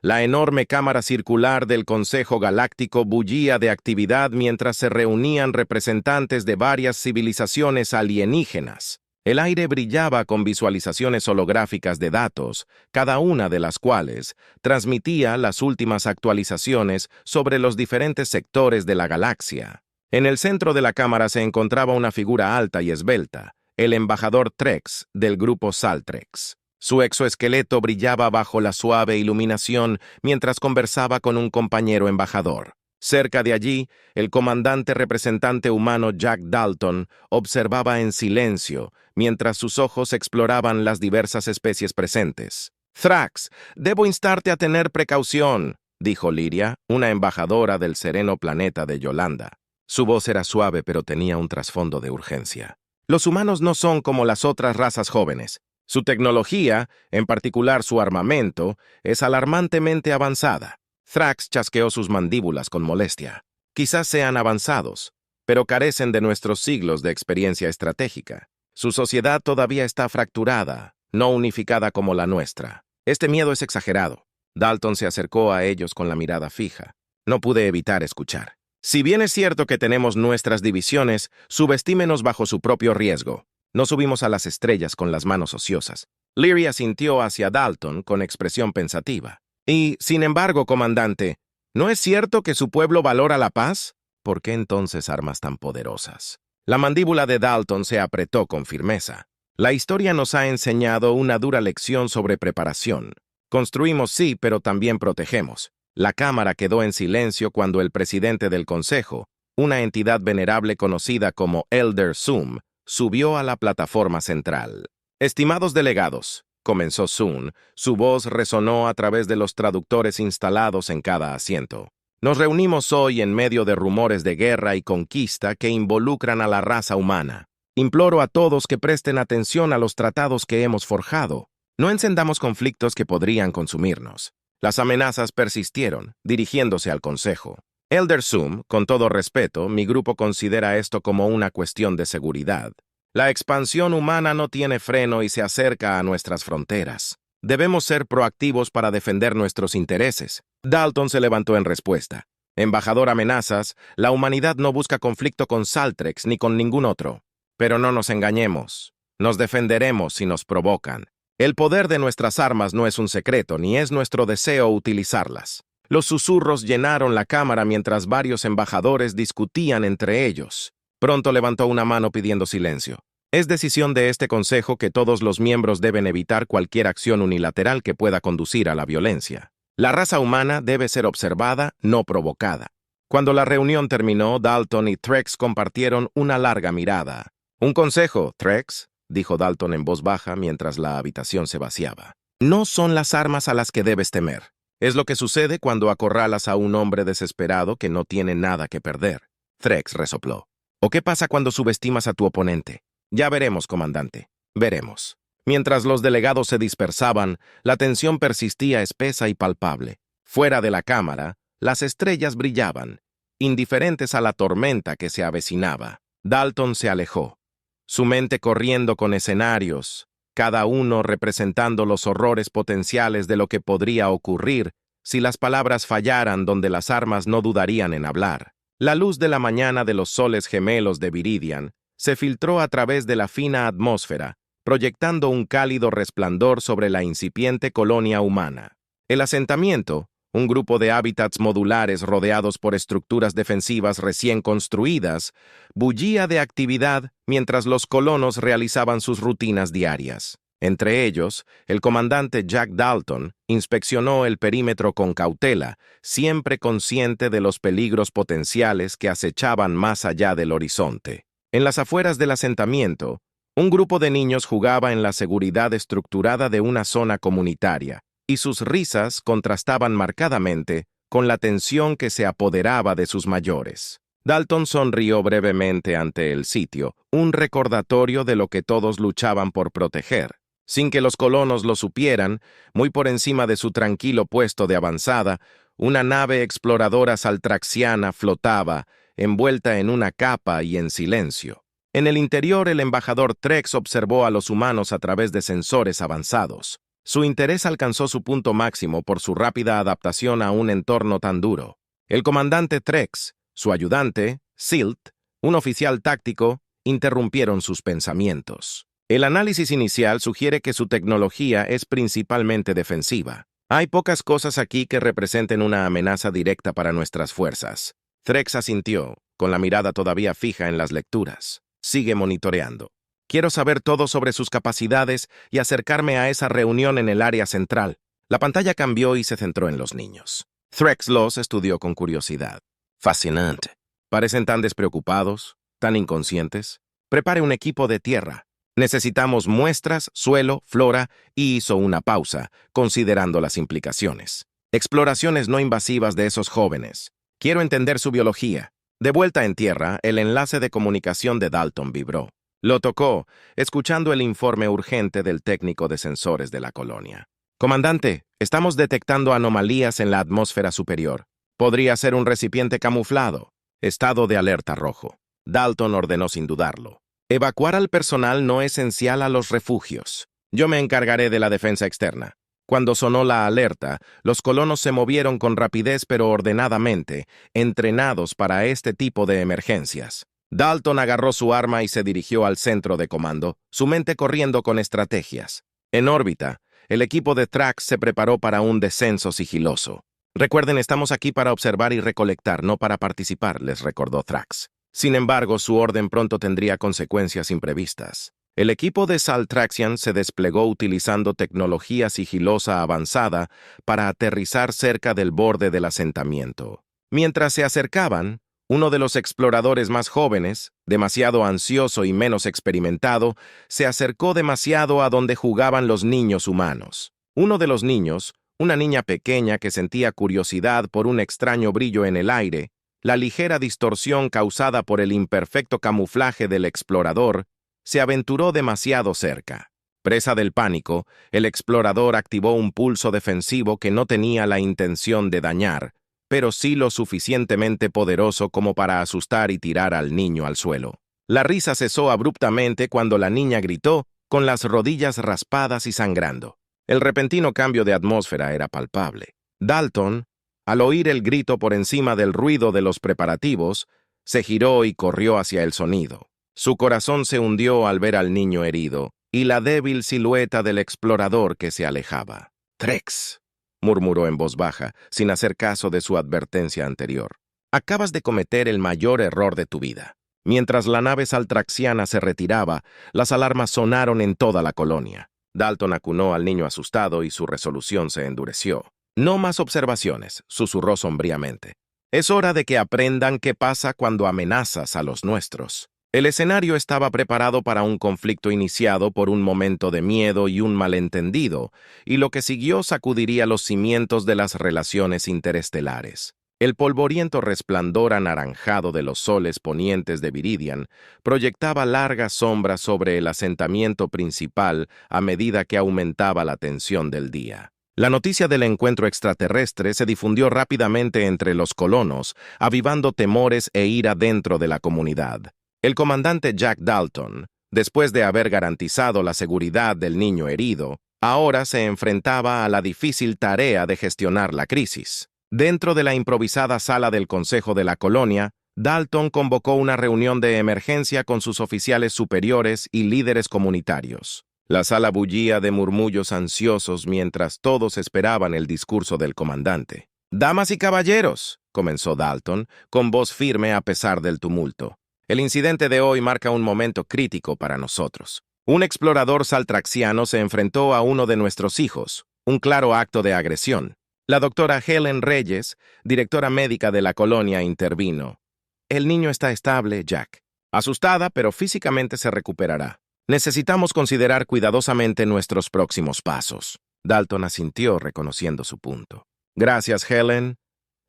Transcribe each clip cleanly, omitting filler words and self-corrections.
La enorme cámara circular del Consejo Galáctico bullía de actividad mientras se reunían representantes de varias civilizaciones alienígenas. El aire brillaba con visualizaciones holográficas de datos, cada una de las cuales transmitía las últimas actualizaciones sobre los diferentes sectores de la galaxia. En el centro de la cámara se encontraba una figura alta y esbelta, el embajador Trex del grupo Saltrex. Su exoesqueleto brillaba bajo la suave iluminación mientras conversaba con un compañero embajador. Cerca de allí, el comandante representante humano Jack Dalton observaba en silencio mientras sus ojos exploraban las diversas especies presentes. «Thrax, debo instarte a tener precaución», dijo Lyria, una embajadora del sereno planeta de Yolanda. Su voz era suave pero tenía un trasfondo de urgencia. «Los humanos no son como las otras razas jóvenes. Su tecnología, en particular su armamento, es alarmantemente avanzada». Thrax chasqueó sus mandíbulas con molestia. «Quizás sean avanzados, pero carecen de nuestros siglos de experiencia estratégica. Su sociedad todavía está fracturada, no unificada como la nuestra. Este miedo es exagerado». Dalton se acercó a ellos con la mirada fija. No pude evitar escuchar. «Si bien es cierto que tenemos nuestras divisiones, subestímenos bajo su propio riesgo. No subimos a las estrellas con las manos ociosas». Lyria sintió hacia Dalton con expresión pensativa. «Y, sin embargo, comandante, ¿no es cierto que su pueblo valora la paz? ¿Por qué entonces armas tan poderosas?». La mandíbula de Dalton se apretó con firmeza. «La historia nos ha enseñado una dura lección sobre preparación. Construimos sí, pero también protegemos». La cámara quedó en silencio cuando el presidente del Consejo, una entidad venerable conocida como Elder Zoom, subió a la plataforma central. «Estimados delegados», comenzó Zoom, su voz resonó a través de los traductores instalados en cada asiento. «Nos reunimos hoy en medio de rumores de guerra y conquista que involucran a la raza humana. Imploro a todos que presten atención a los tratados que hemos forjado. No encendamos conflictos que podrían consumirnos». Las amenazas persistieron, dirigiéndose al Consejo. «Elder Zoom, con todo respeto, mi grupo considera esto como una cuestión de seguridad. La expansión humana no tiene freno y se acerca a nuestras fronteras. Debemos ser proactivos para defender nuestros intereses». Dalton se levantó en respuesta. «Embajador Amenazas, la humanidad no busca conflicto con Saltrex ni con ningún otro. Pero no nos engañemos. Nos defenderemos si nos provocan. El poder de nuestras armas no es un secreto, ni es nuestro deseo utilizarlas». Los susurros llenaron la cámara mientras varios embajadores discutían entre ellos. Pronto levantó una mano pidiendo silencio. «Es decisión de este Consejo que todos los miembros deben evitar cualquier acción unilateral que pueda conducir a la violencia. La raza humana debe ser observada, no provocada». Cuando la reunión terminó, Dalton y Trex compartieron una larga mirada. «Un consejo, Trex», dijo Dalton en voz baja mientras la habitación se vaciaba. «No son las armas a las que debes temer. Es lo que sucede cuando acorralas a un hombre desesperado que no tiene nada que perder». Trex resopló. «¿O qué pasa cuando subestimas a tu oponente? Ya veremos, comandante. Veremos». Mientras los delegados se dispersaban, la tensión persistía espesa y palpable. Fuera de la cámara, las estrellas brillaban, indiferentes a la tormenta que se avecinaba. Dalton se alejó, su mente corriendo con escenarios, cada uno representando los horrores potenciales de lo que podría ocurrir si las palabras fallaran donde las armas no dudarían en hablar. La luz de la mañana de los soles gemelos de Viridian se filtró a través de la fina atmósfera, proyectando un cálido resplandor sobre la incipiente colonia humana. El asentamiento, un grupo de hábitats modulares rodeados por estructuras defensivas recién construidas, bullía de actividad mientras los colonos realizaban sus rutinas diarias. Entre ellos, el comandante Jack Dalton inspeccionó el perímetro con cautela, siempre consciente de los peligros potenciales que acechaban más allá del horizonte. En las afueras del asentamiento, un grupo de niños jugaba en la seguridad estructurada de una zona comunitaria, y sus risas contrastaban marcadamente con la tensión que se apoderaba de sus mayores. Dalton sonrió brevemente ante el sitio, un recordatorio de lo que todos luchaban por proteger. Sin que los colonos lo supieran, muy por encima de su tranquilo puesto de avanzada, una nave exploradora saltraxiana flotaba, envuelta en una capa y en silencio. En el interior, el embajador Trex observó a los humanos a través de sensores avanzados. Su interés alcanzó su punto máximo por su rápida adaptación a un entorno tan duro. El comandante Trex, su ayudante, Silt, un oficial táctico, interrumpieron sus pensamientos. El análisis inicial sugiere que su tecnología es principalmente defensiva. Hay pocas cosas aquí que representen una amenaza directa para nuestras fuerzas. Trex asintió, con la mirada todavía fija en las lecturas. Sigue monitoreando. Quiero saber todo sobre sus capacidades y acercarme a esa reunión en el área central. La pantalla cambió y se centró en los niños. Trex los estudió con curiosidad. Fascinante. Parecen tan despreocupados, tan inconscientes. Prepare un equipo de tierra. Necesitamos muestras, suelo, flora, y hizo una pausa, considerando las implicaciones. Exploraciones no invasivas de esos jóvenes. Quiero entender su biología. De vuelta en tierra, el enlace de comunicación de Dalton vibró. Lo tocó, escuchando el informe urgente del técnico de sensores de la colonia. Comandante, estamos detectando anomalías en la atmósfera superior. Podría ser un recipiente camuflado. Estado de alerta rojo. Dalton ordenó sin dudarlo. Evacuar al personal no esencial a los refugios. Yo me encargaré de la defensa externa. Cuando sonó la alerta, los colonos se movieron con rapidez pero ordenadamente, entrenados para este tipo de emergencias. Dalton agarró su arma y se dirigió al centro de comando, su mente corriendo con estrategias. En órbita, el equipo de Trax se preparó para un descenso sigiloso. Recuerden, estamos aquí para observar y recolectar, no para participar, les recordó Trax. Sin embargo, su orden pronto tendría consecuencias imprevistas. El equipo de Saltraxian se desplegó utilizando tecnología sigilosa avanzada para aterrizar cerca del borde del asentamiento. Mientras se acercaban, uno de los exploradores más jóvenes, demasiado ansioso y menos experimentado, se acercó demasiado a donde jugaban los niños humanos. Uno de los niños, una niña pequeña que sentía curiosidad por un extraño brillo en el aire, la ligera distorsión causada por el imperfecto camuflaje del explorador, se aventuró demasiado cerca. Presa del pánico, el explorador activó un pulso defensivo que no tenía la intención de dañar, pero sí lo suficientemente poderoso como para asustar y tirar al niño al suelo. La risa cesó abruptamente cuando la niña gritó, con las rodillas raspadas y sangrando. El repentino cambio de atmósfera era palpable. Dalton, al oír el grito por encima del ruido de los preparativos, se giró y corrió hacia el sonido. Su corazón se hundió al ver al niño herido y la débil silueta del explorador que se alejaba. «Trex», murmuró en voz baja, sin hacer caso de su advertencia anterior. «Acabas de cometer el mayor error de tu vida». Mientras la nave saltraxiana se retiraba, las alarmas sonaron en toda la colonia. Dalton acunó al niño asustado y su resolución se endureció. «No más observaciones», susurró sombríamente. «Es hora de que aprendan qué pasa cuando amenazas a los nuestros». El escenario estaba preparado para un conflicto iniciado por un momento de miedo y un malentendido, y lo que siguió sacudiría los cimientos de las relaciones interestelares. El polvoriento resplandor anaranjado de los soles ponientes de Viridian proyectaba largas sombras sobre el asentamiento principal a medida que aumentaba la tensión del día. La noticia del encuentro extraterrestre se difundió rápidamente entre los colonos, avivando temores e ira dentro de la comunidad. El comandante Jack Dalton, después de haber garantizado la seguridad del niño herido, ahora se enfrentaba a la difícil tarea de gestionar la crisis. Dentro de la improvisada sala del Consejo de la Colonia, Dalton convocó una reunión de emergencia con sus oficiales superiores y líderes comunitarios. La sala bullía de murmullos ansiosos mientras todos esperaban el discurso del comandante. «Damas y caballeros», comenzó Dalton, con voz firme a pesar del tumulto. «El incidente de hoy marca un momento crítico para nosotros. Un explorador saltraxiano se enfrentó a uno de nuestros hijos, un claro acto de agresión. La doctora Helen Reyes, directora médica de la colonia, intervino. El niño está estable, Jack. Asustada, pero físicamente se recuperará. Necesitamos considerar cuidadosamente nuestros próximos pasos». Dalton asintió, reconociendo su punto. «Gracias, Helen.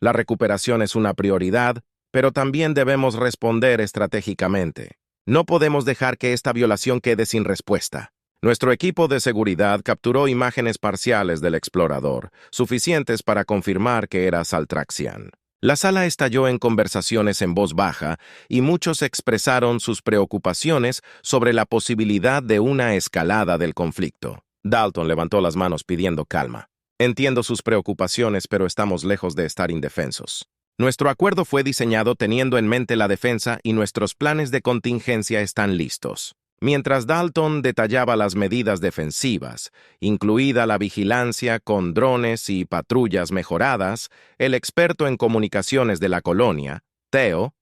La recuperación es una prioridad, pero también debemos responder estratégicamente. No podemos dejar que esta violación quede sin respuesta». Nuestro equipo de seguridad capturó imágenes parciales del explorador, suficientes para confirmar que era Saltraxian. La sala estalló en conversaciones en voz baja y muchos expresaron sus preocupaciones sobre la posibilidad de una escalada del conflicto. Dalton levantó las manos pidiendo calma. Entiendo sus preocupaciones, pero estamos lejos de estar indefensos. Nuestro acuerdo fue diseñado teniendo en mente la defensa y nuestros planes de contingencia están listos. Mientras Dalton detallaba las medidas defensivas, incluida la vigilancia con drones y patrullas mejoradas, el experto en comunicaciones de la colonia, Theo,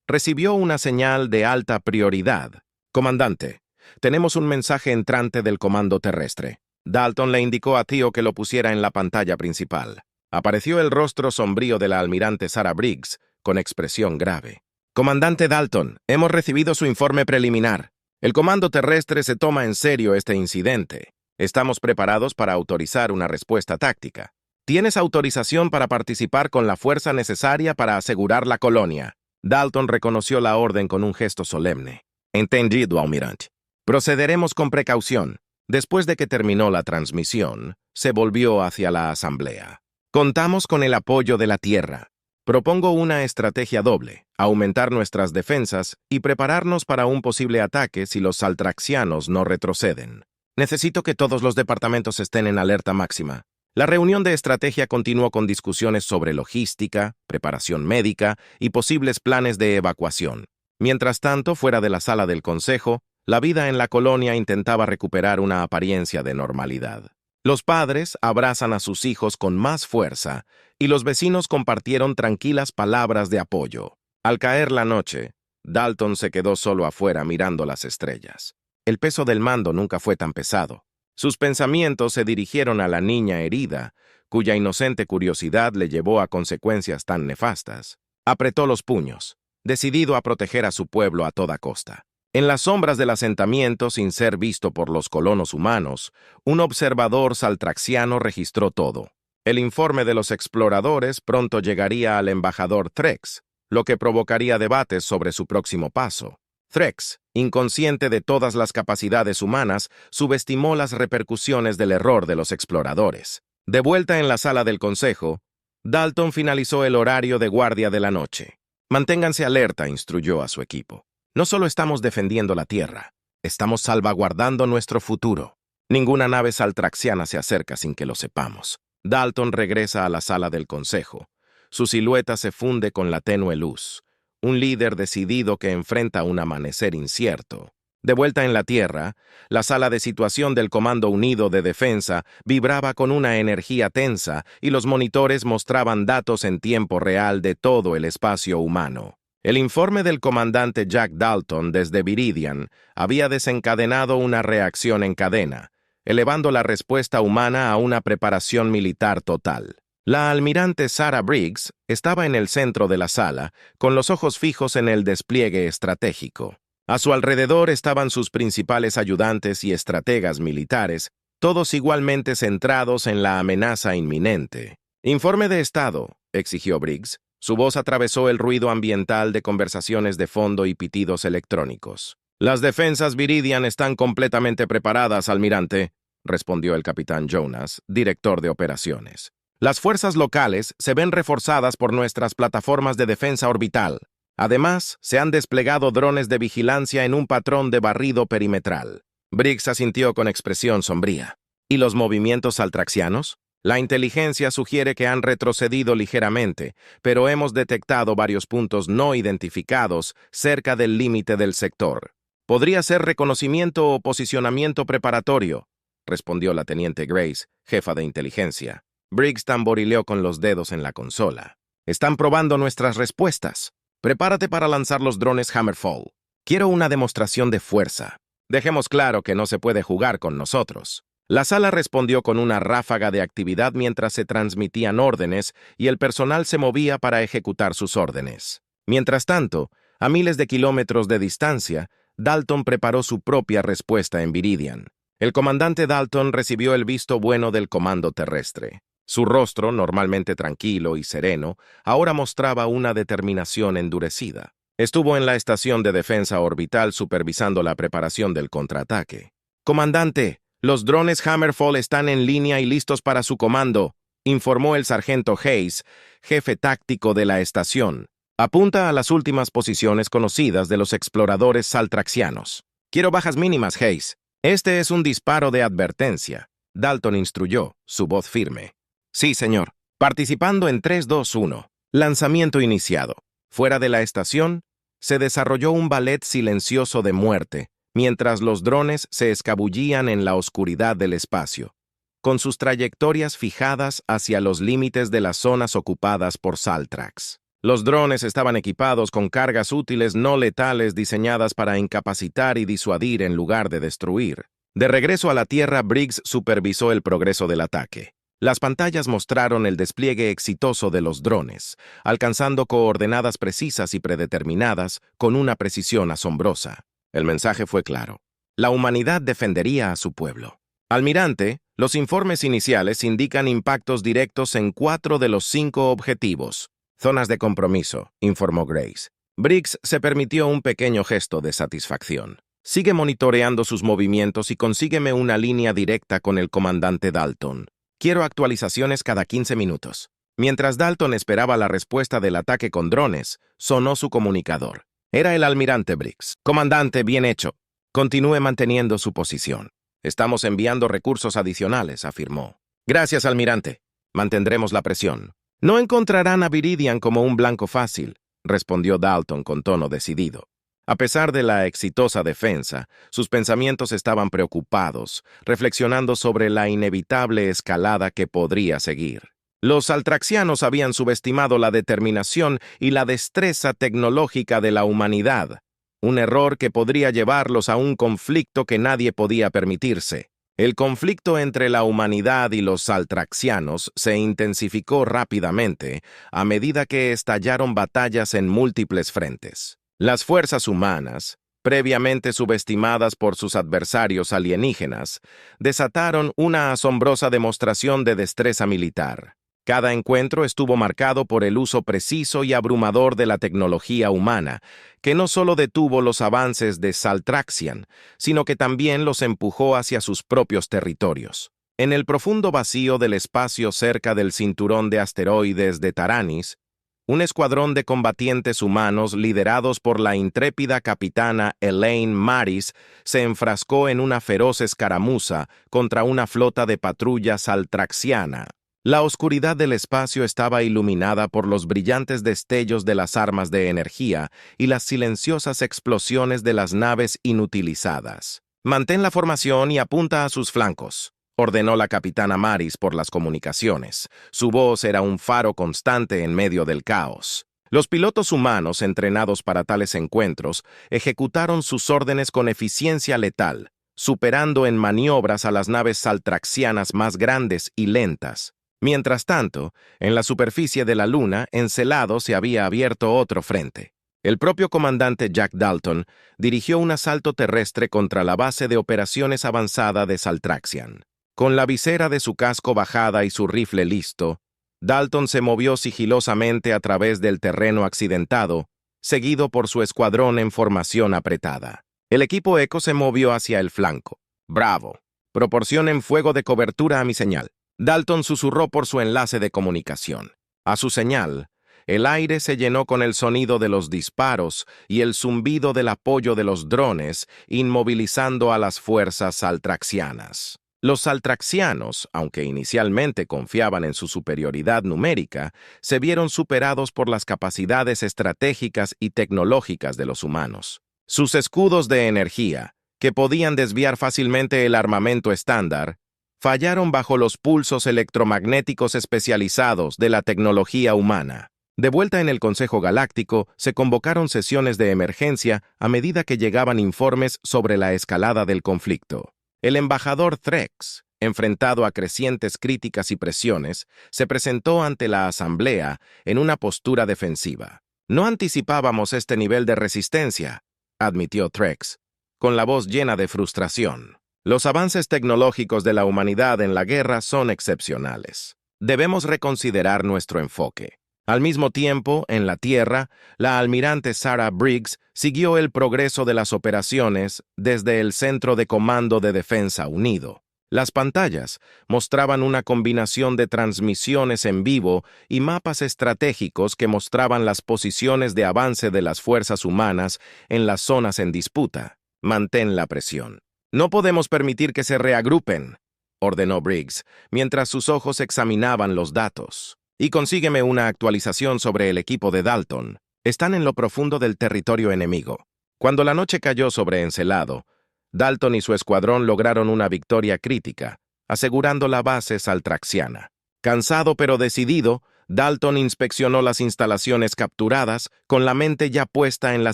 recibió una señal de alta prioridad. Comandante, tenemos un mensaje entrante del comando terrestre. Dalton le indicó a Theo que lo pusiera en la pantalla principal. Apareció el rostro sombrío de la almirante Sarah Briggs, con expresión grave. Comandante Dalton, hemos recibido su informe preliminar. El comando terrestre se toma en serio este incidente. Estamos preparados para autorizar una respuesta táctica. Tienes autorización para participar con la fuerza necesaria para asegurar la colonia. Dalton reconoció la orden con un gesto solemne. Entendido, almirante. Procederemos con precaución. Después de que terminó la transmisión, se volvió hacia la asamblea. Contamos con el apoyo de la Tierra. Propongo una estrategia doble, aumentar nuestras defensas y prepararnos para un posible ataque si los saltraxianos no retroceden. Necesito que todos los departamentos estén en alerta máxima. La reunión de estrategia continuó con discusiones sobre logística, preparación médica y posibles planes de evacuación. Mientras tanto, fuera de la sala del consejo, la vida en la colonia intentaba recuperar una apariencia de normalidad. Los padres abrazan a sus hijos con más fuerza y los vecinos compartieron tranquilas palabras de apoyo. Al caer la noche, Dalton se quedó solo afuera mirando las estrellas. El peso del mando nunca fue tan pesado. Sus pensamientos se dirigieron a la niña herida, cuya inocente curiosidad le llevó a consecuencias tan nefastas. Apretó los puños, decidido a proteger a su pueblo a toda costa. En las sombras del asentamiento, sin ser visto por los colonos humanos, un observador saltraxiano registró todo. El informe de los exploradores pronto llegaría al embajador Threx, lo que provocaría debates sobre su próximo paso. Threx, inconsciente de todas las capacidades humanas, subestimó las repercusiones del error de los exploradores. De vuelta en la sala del consejo, Dalton finalizó el horario de guardia de la noche. Manténganse alerta, instruyó a su equipo. No solo estamos defendiendo la Tierra, estamos salvaguardando nuestro futuro. Ninguna nave saltraxiana se acerca sin que lo sepamos. Dalton regresa a la sala del consejo. Su silueta se funde con la tenue luz. Un líder decidido que enfrenta un amanecer incierto. De vuelta en la Tierra, la sala de situación del Comando Unido de Defensa vibraba con una energía tensa y los monitores mostraban datos en tiempo real de todo el espacio humano. El informe del comandante Jack Dalton desde Viridian había desencadenado una reacción en cadena, elevando la respuesta humana a una preparación militar total. La almirante Sarah Briggs estaba en el centro de la sala, con los ojos fijos en el despliegue estratégico. A su alrededor estaban sus principales ayudantes y estrategas militares, todos igualmente centrados en la amenaza inminente. «Informe de estado», exigió Briggs. Su voz atravesó el ruido ambiental de conversaciones de fondo y pitidos electrónicos. «Las defensas Viridian están completamente preparadas, almirante», respondió el capitán Jonas, director de operaciones. «Las fuerzas locales se ven reforzadas por nuestras plataformas de defensa orbital. Además, se han desplegado drones de vigilancia en un patrón de barrido perimetral». Briggs asintió con expresión sombría. «¿Y los movimientos saltraxianos? La inteligencia sugiere que han retrocedido ligeramente, pero hemos detectado varios puntos no identificados cerca del límite del sector. Podría ser reconocimiento o posicionamiento preparatorio», respondió la teniente Grace, jefa de inteligencia. Briggs tamborileó con los dedos en la consola. «Están probando nuestras respuestas. Prepárate para lanzar los drones Hammerfall. Quiero una demostración de fuerza. Dejemos claro que no se puede jugar con nosotros». La sala respondió con una ráfaga de actividad mientras se transmitían órdenes y el personal se movía para ejecutar sus órdenes. Mientras tanto, a miles de kilómetros de distancia, Dalton preparó su propia respuesta en Viridian. El comandante Dalton recibió el visto bueno del comando terrestre. Su rostro, normalmente tranquilo y sereno, ahora mostraba una determinación endurecida. Estuvo en la estación de defensa orbital supervisando la preparación del contraataque. «Comandante, los drones Hammerfall están en línea y listos para su comando», informó el sargento Hayes, jefe táctico de la estación. «Apunta a las últimas posiciones conocidas de los exploradores saltraxianos. Quiero bajas mínimas, Hayes. Este es un disparo de advertencia. Dalton instruyó, su voz firme. Sí, señor. Participando en 3, 2, 1. Lanzamiento iniciado. Fuera de la estación, se desarrolló un ballet silencioso de muerte, mientras los drones se escabullían en la oscuridad del espacio, con sus trayectorias fijadas hacia los límites de las zonas ocupadas por Saltrax. Los drones estaban equipados con cargas útiles no letales diseñadas para incapacitar y disuadir en lugar de destruir. De regreso a la Tierra, Briggs supervisó el progreso del ataque. Las pantallas mostraron el despliegue exitoso de los drones, alcanzando coordenadas precisas y predeterminadas con una precisión asombrosa. El mensaje fue claro. La humanidad defendería a su pueblo. Almirante, los informes iniciales indican impactos directos en 4 de los 5 objetivos. Zonas de compromiso, informó Grace. Briggs se permitió un pequeño gesto de satisfacción. Sigue monitoreando sus movimientos y consígueme una línea directa con el comandante Dalton. Quiero actualizaciones cada 15 minutos. Mientras Dalton esperaba la respuesta del ataque con drones, sonó su comunicador. Era el almirante Briggs. Comandante, bien hecho. Continúe manteniendo su posición. Estamos enviando recursos adicionales, afirmó. Gracias, almirante. Mantendremos la presión. No encontrarán a Viridian como un blanco fácil, respondió Dalton con tono decidido. A pesar de la exitosa defensa, sus pensamientos estaban preocupados, reflexionando sobre la inevitable escalada que podría seguir. Los saltraxianos habían subestimado la determinación y la destreza tecnológica de la humanidad, un error que podría llevarlos a un conflicto que nadie podía permitirse. El conflicto entre la humanidad y los saltraxianos se intensificó rápidamente a medida que estallaron batallas en múltiples frentes. Las fuerzas humanas, previamente subestimadas por sus adversarios alienígenas, desataron una asombrosa demostración de destreza militar. Cada encuentro estuvo marcado por el uso preciso y abrumador de la tecnología humana, que no solo detuvo los avances de Saltraxian, sino que también los empujó hacia sus propios territorios. En el profundo vacío del espacio cerca del cinturón de asteroides de Taranis, un escuadrón de combatientes humanos liderados por la intrépida capitana Elaine Maris se enfrascó en una feroz escaramuza contra una flota de patrulla saltraxiana. La oscuridad del espacio estaba iluminada por los brillantes destellos de las armas de energía y las silenciosas explosiones de las naves inutilizadas. «Mantén la formación y apunta a sus flancos», ordenó la capitana Maris por las comunicaciones. Su voz era un faro constante en medio del caos. Los pilotos humanos entrenados para tales encuentros ejecutaron sus órdenes con eficiencia letal, superando en maniobras a las naves saltraxianas más grandes y lentas. Mientras tanto, en la superficie de la Luna, encelado, se había abierto otro frente. El propio comandante Jack Dalton dirigió un asalto terrestre contra la base de operaciones avanzada de Saltraxian. Con la visera de su casco bajada y su rifle listo, Dalton se movió sigilosamente a través del terreno accidentado, seguido por su escuadrón en formación apretada. El equipo Eco se movió hacia el flanco. «Bravo. Proporcionen fuego de cobertura a mi señal». Dalton susurró por su enlace de comunicación. A su señal, el aire se llenó con el sonido de los disparos y el zumbido del apoyo de los drones, inmovilizando a las fuerzas saltraxianas. Los saltraxianos, aunque inicialmente confiaban en su superioridad numérica, se vieron superados por las capacidades estratégicas y tecnológicas de los humanos. Sus escudos de energía, que podían desviar fácilmente el armamento estándar, fallaron bajo los pulsos electromagnéticos especializados de la tecnología humana. De vuelta en el Consejo Galáctico, se convocaron sesiones de emergencia a medida que llegaban informes sobre la escalada del conflicto. El embajador Threx, enfrentado a crecientes críticas y presiones, se presentó ante la Asamblea en una postura defensiva. «No anticipábamos este nivel de resistencia», admitió Threx, con la voz llena de frustración. «Los avances tecnológicos de la humanidad en la guerra son excepcionales. Debemos reconsiderar nuestro enfoque». Al mismo tiempo, en la Tierra, la almirante Sarah Briggs siguió el progreso de las operaciones desde el Centro de Comando de Defensa Unido. Las pantallas mostraban una combinación de transmisiones en vivo y mapas estratégicos que mostraban las posiciones de avance de las fuerzas humanas en las zonas en disputa. «Mantén la presión. No podemos permitir que se reagrupen», ordenó Briggs, mientras sus ojos examinaban los datos. Y consígueme una actualización sobre el equipo de Dalton. Están en lo profundo del territorio enemigo. Cuando la noche cayó sobre Encelado, Dalton y su escuadrón lograron una victoria crítica, asegurando la base saltraxiana. Cansado pero decidido, Dalton inspeccionó las instalaciones capturadas, con la mente ya puesta en la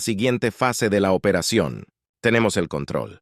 siguiente fase de la operación. Tenemos el control.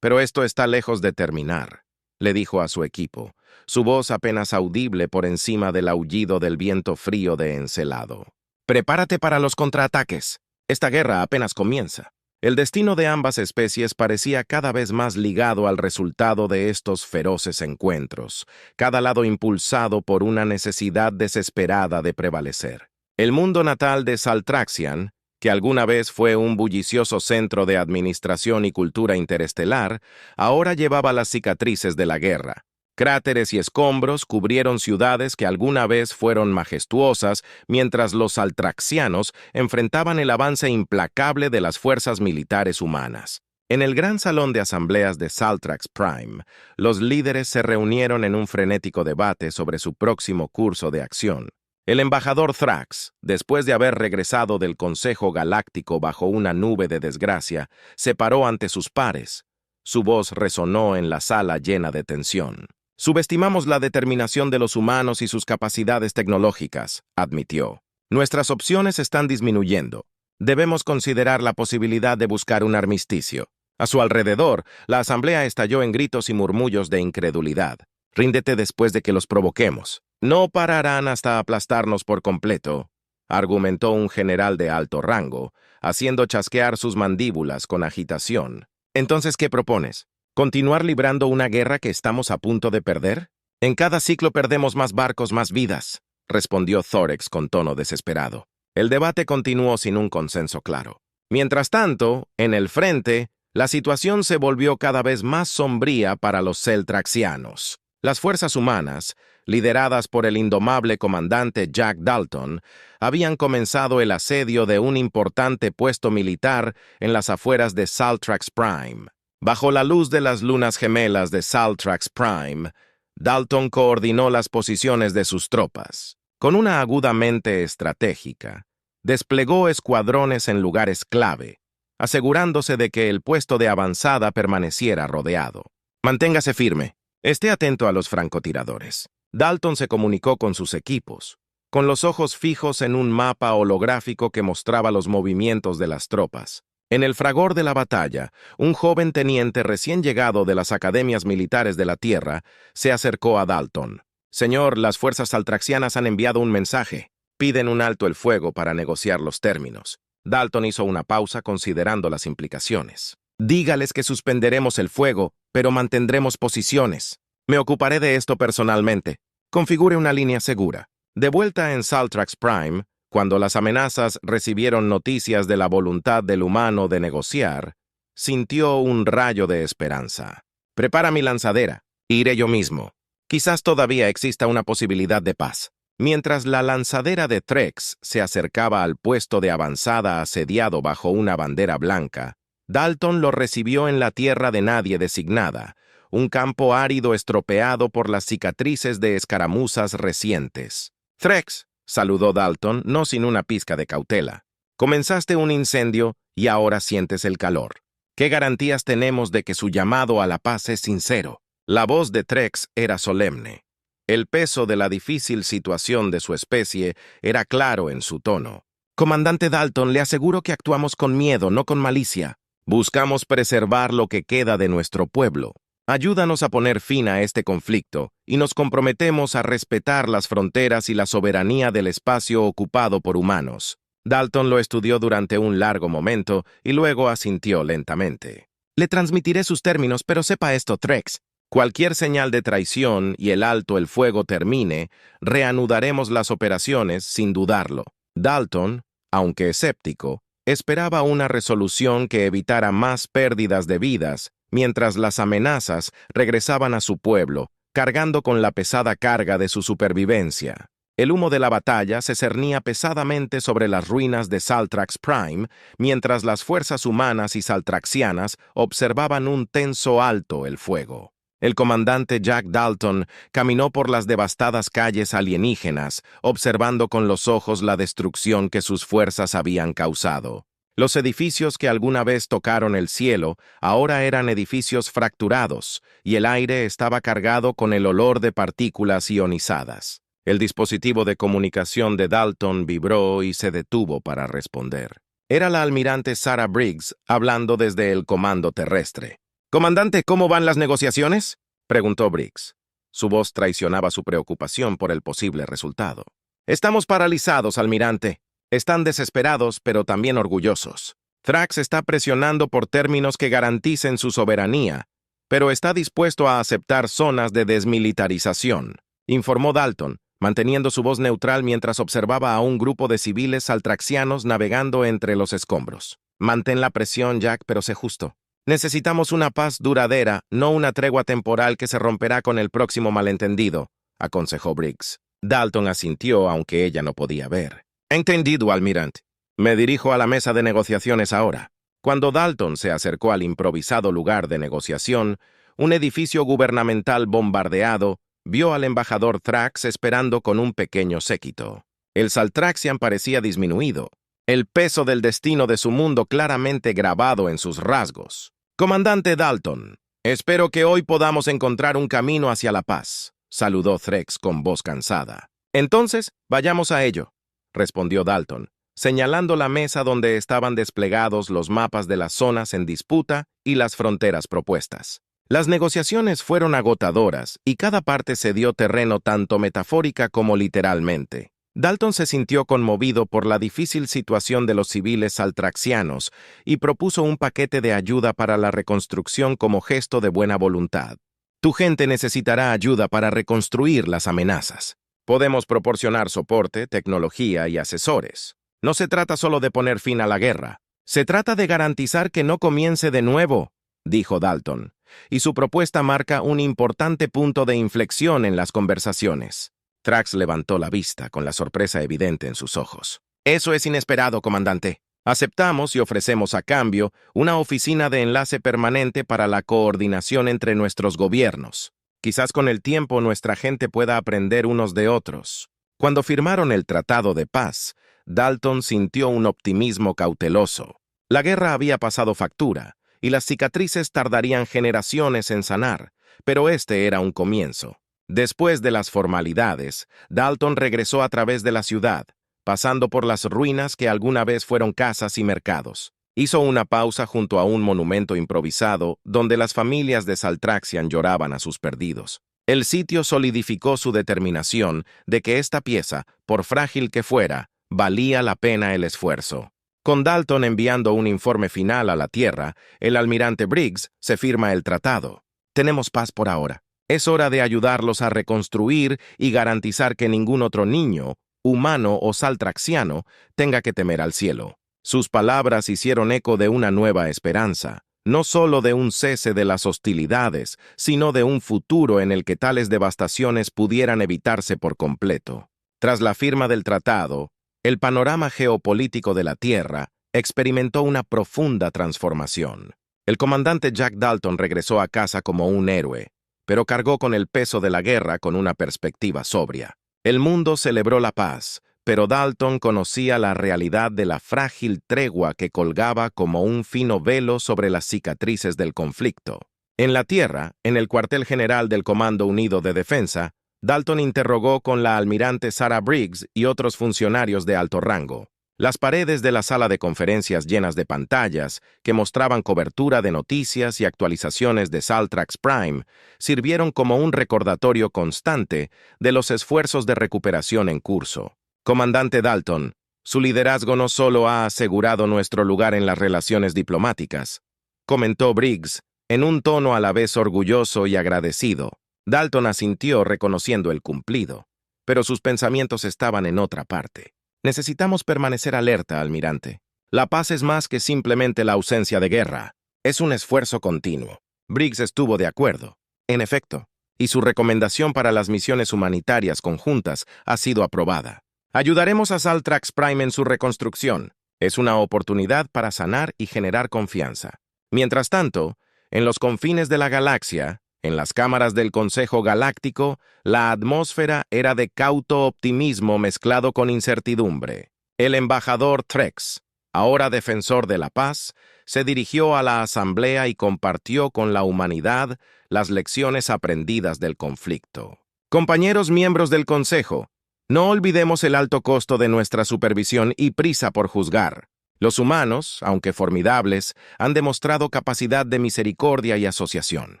Pero esto está lejos de terminar, le dijo a su equipo, su voz apenas audible por encima del aullido del viento frío de Encelado. Prepárate para los contraataques. Esta guerra apenas comienza. El destino de ambas especies parecía cada vez más ligado al resultado de estos feroces encuentros, cada lado impulsado por una necesidad desesperada de prevalecer. El mundo natal de Saltraxian, que alguna vez fue un bullicioso centro de administración y cultura interestelar, ahora llevaba las cicatrices de la guerra. Cráteres y escombros cubrieron ciudades que alguna vez fueron majestuosas, mientras los saltraxianos enfrentaban el avance implacable de las fuerzas militares humanas. En el gran salón de asambleas de Saltrax Prime, los líderes se reunieron en un frenético debate sobre su próximo curso de acción. El embajador Thrax, después de haber regresado del Consejo Galáctico bajo una nube de desgracia, se paró ante sus pares. Su voz resonó en la sala llena de tensión. Subestimamos la determinación de los humanos y sus capacidades tecnológicas, admitió. Nuestras opciones están disminuyendo. Debemos considerar la posibilidad de buscar un armisticio. A su alrededor, la asamblea estalló en gritos y murmullos de incredulidad. Ríndete después de que los provoquemos. No pararán hasta aplastarnos por completo, argumentó un general de alto rango, haciendo chasquear sus mandíbulas con agitación. Entonces, ¿qué propones? ¿Continuar librando una guerra que estamos a punto de perder? En cada ciclo perdemos más barcos, más vidas, respondió Thorex con tono desesperado. El debate continuó sin un consenso claro. Mientras tanto, en el frente, la situación se volvió cada vez más sombría para los Saltraxianos. Las fuerzas humanas, lideradas por el indomable comandante Jack Dalton, habían comenzado el asedio de un importante puesto militar en las afueras de Saltrax Prime. Bajo la luz de las lunas gemelas de Saltrax Prime, Dalton coordinó las posiciones de sus tropas. Con una aguda mente estratégica, desplegó escuadrones en lugares clave, asegurándose de que el puesto de avanzada permaneciera rodeado. Manténgase firme. Esté atento a los francotiradores. Dalton se comunicó con sus equipos, con los ojos fijos en un mapa holográfico que mostraba los movimientos de las tropas. En el fragor de la batalla, un joven teniente recién llegado de las academias militares de la Tierra se acercó a Dalton. Señor, las fuerzas saltraxianas han enviado un mensaje. Piden un alto el fuego para negociar los términos. Dalton hizo una pausa considerando las implicaciones. Dígales que suspenderemos el fuego, pero mantendremos posiciones. Me ocuparé de esto personalmente. Configure una línea segura. De vuelta en Saltrax Prime, cuando las amenazas recibieron noticias de la voluntad del humano de negociar, sintió un rayo de esperanza. Prepara mi lanzadera. Iré yo mismo. Quizás todavía exista una posibilidad de paz. Mientras la lanzadera de Thrax se acercaba al puesto de avanzada asediado bajo una bandera blanca, Dalton lo recibió en la tierra de nadie designada, un campo árido estropeado por las cicatrices de escaramuzas recientes. «Thrax», saludó Dalton, no sin una pizca de cautela. «Comenzaste un incendio y ahora sientes el calor. ¿Qué garantías tenemos de que su llamado a la paz es sincero?» La voz de Thrax era solemne. El peso de la difícil situación de su especie era claro en su tono. «Comandante Dalton, le aseguro que actuamos con miedo, no con malicia. Buscamos preservar lo que queda de nuestro pueblo. Ayúdanos a poner fin a este conflicto y nos comprometemos a respetar las fronteras y la soberanía del espacio ocupado por humanos». Dalton lo estudió durante un largo momento y luego asintió lentamente. «Le transmitiré sus términos, pero sepa esto, Thrax. Cualquier señal de traición y el alto el fuego termine, reanudaremos las operaciones sin dudarlo». Dalton, aunque escéptico, esperaba una resolución que evitara más pérdidas de vidas, mientras las amenazas regresaban a su pueblo, cargando con la pesada carga de su supervivencia. El humo de la batalla se cernía pesadamente sobre las ruinas de Saltrax Prime, mientras las fuerzas humanas y saltraxianas observaban un tenso alto el fuego. El comandante Jack Dalton caminó por las devastadas calles alienígenas, observando con los ojos la destrucción que sus fuerzas habían causado. Los edificios que alguna vez tocaron el cielo ahora eran edificios fracturados, y el aire estaba cargado con el olor de partículas ionizadas. El dispositivo de comunicación de Dalton vibró y se detuvo para responder. Era la almirante Sarah Briggs hablando desde el comando terrestre. «Comandante, ¿cómo van las negociaciones?», preguntó Briggs. Su voz traicionaba su preocupación por el posible resultado. «Estamos paralizados, almirante. Están desesperados, pero también orgullosos. Thrax está presionando por términos que garanticen su soberanía, pero está dispuesto a aceptar zonas de desmilitarización», informó Dalton, manteniendo su voz neutral mientras observaba a un grupo de civiles saltraxianos navegando entre los escombros. «Mantén la presión, Jack, pero sé justo. Necesitamos una paz duradera, no una tregua temporal que se romperá con el próximo malentendido», aconsejó Briggs. Dalton asintió, aunque ella no podía ver. «Entendido, almirante. Me dirijo a la mesa de negociaciones ahora». Cuando Dalton se acercó al improvisado lugar de negociación, un edificio gubernamental bombardeado, vio al embajador Thrax esperando con un pequeño séquito. El Saltraxian parecía disminuido, el peso del destino de su mundo claramente grabado en sus rasgos. «Comandante Dalton, espero que hoy podamos encontrar un camino hacia la paz», saludó Thrax con voz cansada. «Entonces, vayamos a ello», respondió Dalton, señalando la mesa donde estaban desplegados los mapas de las zonas en disputa y las fronteras propuestas. Las negociaciones fueron agotadoras y cada parte cedió terreno tanto metafórica como literalmente. Dalton se sintió conmovido por la difícil situación de los civiles saltraxianos y propuso un paquete de ayuda para la reconstrucción como gesto de buena voluntad. «Tu gente necesitará ayuda para reconstruir las amenazas. Podemos proporcionar soporte, tecnología y asesores. No se trata solo de poner fin a la guerra. Se trata de garantizar que no comience de nuevo», dijo Dalton, y su propuesta marca un importante punto de inflexión en las conversaciones. Thrax levantó la vista con la sorpresa evidente en sus ojos. «Eso es inesperado, comandante. Aceptamos y ofrecemos a cambio una oficina de enlace permanente para la coordinación entre nuestros gobiernos. Quizás con el tiempo nuestra gente pueda aprender unos de otros». Cuando firmaron el Tratado de Paz, Dalton sintió un optimismo cauteloso. La guerra había pasado factura, y las cicatrices tardarían generaciones en sanar, pero este era un comienzo. Después de las formalidades, Dalton regresó a través de la ciudad, pasando por las ruinas que alguna vez fueron casas y mercados. Hizo una pausa junto a un monumento improvisado donde las familias de Saltraxian lloraban a sus perdidos. El sitio solidificó su determinación de que esta pieza, por frágil que fuera, valía la pena el esfuerzo. Con Dalton enviando un informe final a la Tierra, el almirante Briggs se firma el tratado. «Tenemos paz por ahora. Es hora de ayudarlos a reconstruir y garantizar que ningún otro niño, humano o saltraxiano, tenga que temer al cielo». Sus palabras hicieron eco de una nueva esperanza, no solo de un cese de las hostilidades, sino de un futuro en el que tales devastaciones pudieran evitarse por completo. Tras la firma del tratado, el panorama geopolítico de la Tierra experimentó una profunda transformación. El comandante Jack Dalton regresó a casa como un héroe, pero cargó con el peso de la guerra con una perspectiva sobria. El mundo celebró la paz, pero Dalton conocía la realidad de la frágil tregua que colgaba como un fino velo sobre las cicatrices del conflicto. En la Tierra, en el cuartel general del Comando Unido de Defensa, Dalton interrogó con la almirante Sarah Briggs y otros funcionarios de alto rango. Las paredes de la sala de conferencias llenas de pantallas, que mostraban cobertura de noticias y actualizaciones de Saltrax Prime, sirvieron como un recordatorio constante de los esfuerzos de recuperación en curso. «Comandante Dalton, su liderazgo no solo ha asegurado nuestro lugar en las relaciones diplomáticas», comentó Briggs, en un tono a la vez orgulloso y agradecido. Dalton asintió reconociendo el cumplido, pero sus pensamientos estaban en otra parte. «Necesitamos permanecer alerta, almirante. La paz es más que simplemente la ausencia de guerra. Es un esfuerzo continuo». Briggs estuvo de acuerdo. En efecto, y su recomendación para las misiones humanitarias conjuntas ha sido aprobada. «Ayudaremos a Saltrax Prime en su reconstrucción. Es una oportunidad para sanar y generar confianza. Mientras tanto, en los confines de la galaxia, En las cámaras del Consejo Galáctico, la atmósfera era de cauto optimismo mezclado con incertidumbre. El embajador Threx, ahora defensor de la paz, se dirigió a la asamblea y compartió con la humanidad las lecciones aprendidas del conflicto. Compañeros miembros del Consejo, no olvidemos el alto costo de nuestra supervisión y prisa por juzgar. Los humanos, aunque formidables, han demostrado capacidad de misericordia y asociación.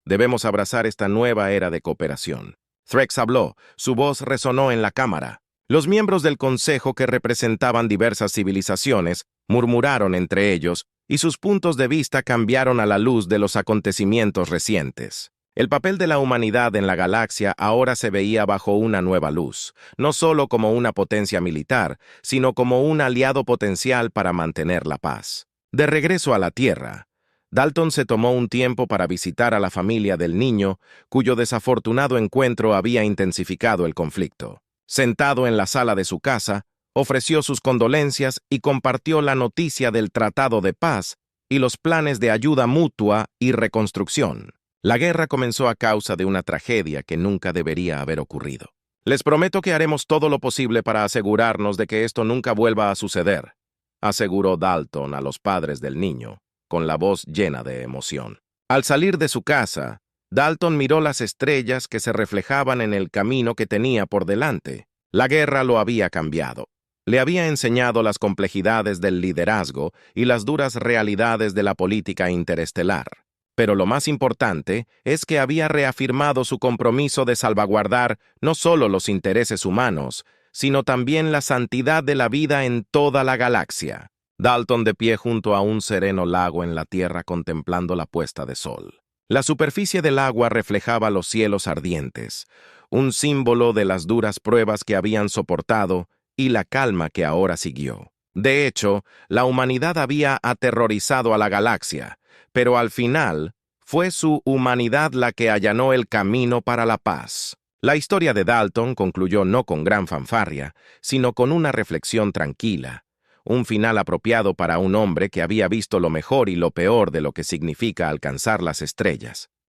Debemos abrazar esta nueva era de cooperación. Threx habló, su voz resonó en la cámara. Los miembros del Consejo, que representaban diversas civilizaciones, murmuraron entre ellos, y sus puntos de vista cambiaron a la luz de los acontecimientos recientes. El papel de la humanidad en la galaxia ahora se veía bajo una nueva luz, no solo como una potencia militar, sino como un aliado potencial para mantener la paz. De regreso a la Tierra, Dalton se tomó un tiempo para visitar a la familia del niño, cuyo desafortunado encuentro había intensificado el conflicto. Sentado en la sala de su casa, ofreció sus condolencias y compartió la noticia del Tratado de Paz y los planes de ayuda mutua y reconstrucción. La guerra comenzó a causa de una tragedia que nunca debería haber ocurrido. Les prometo que haremos todo lo posible para asegurarnos de que esto nunca vuelva a suceder, aseguró Dalton a los padres del niño, con la voz llena de emoción. Al salir de su casa, Dalton miró las estrellas que se reflejaban en el camino que tenía por delante. La guerra lo había cambiado. Le había enseñado las complejidades del liderazgo y las duras realidades de la política interestelar. Pero lo más importante es que había reafirmado su compromiso de salvaguardar no solo los intereses humanos, sino también la santidad de la vida en toda la galaxia. Dalton, de pie junto a un sereno lago en la Tierra, contemplando la puesta de sol. La superficie del agua reflejaba los cielos ardientes, un símbolo de las duras pruebas que habían soportado y la calma que ahora siguió. De hecho, la humanidad había aterrorizado a la galaxia, pero al final fue su humanidad la que allanó el camino para la paz. La historia de Dalton concluyó no con gran fanfarria, sino con una reflexión tranquila, un final apropiado para un hombre que había visto lo mejor y lo peor de lo que significa alcanzar las estrellas.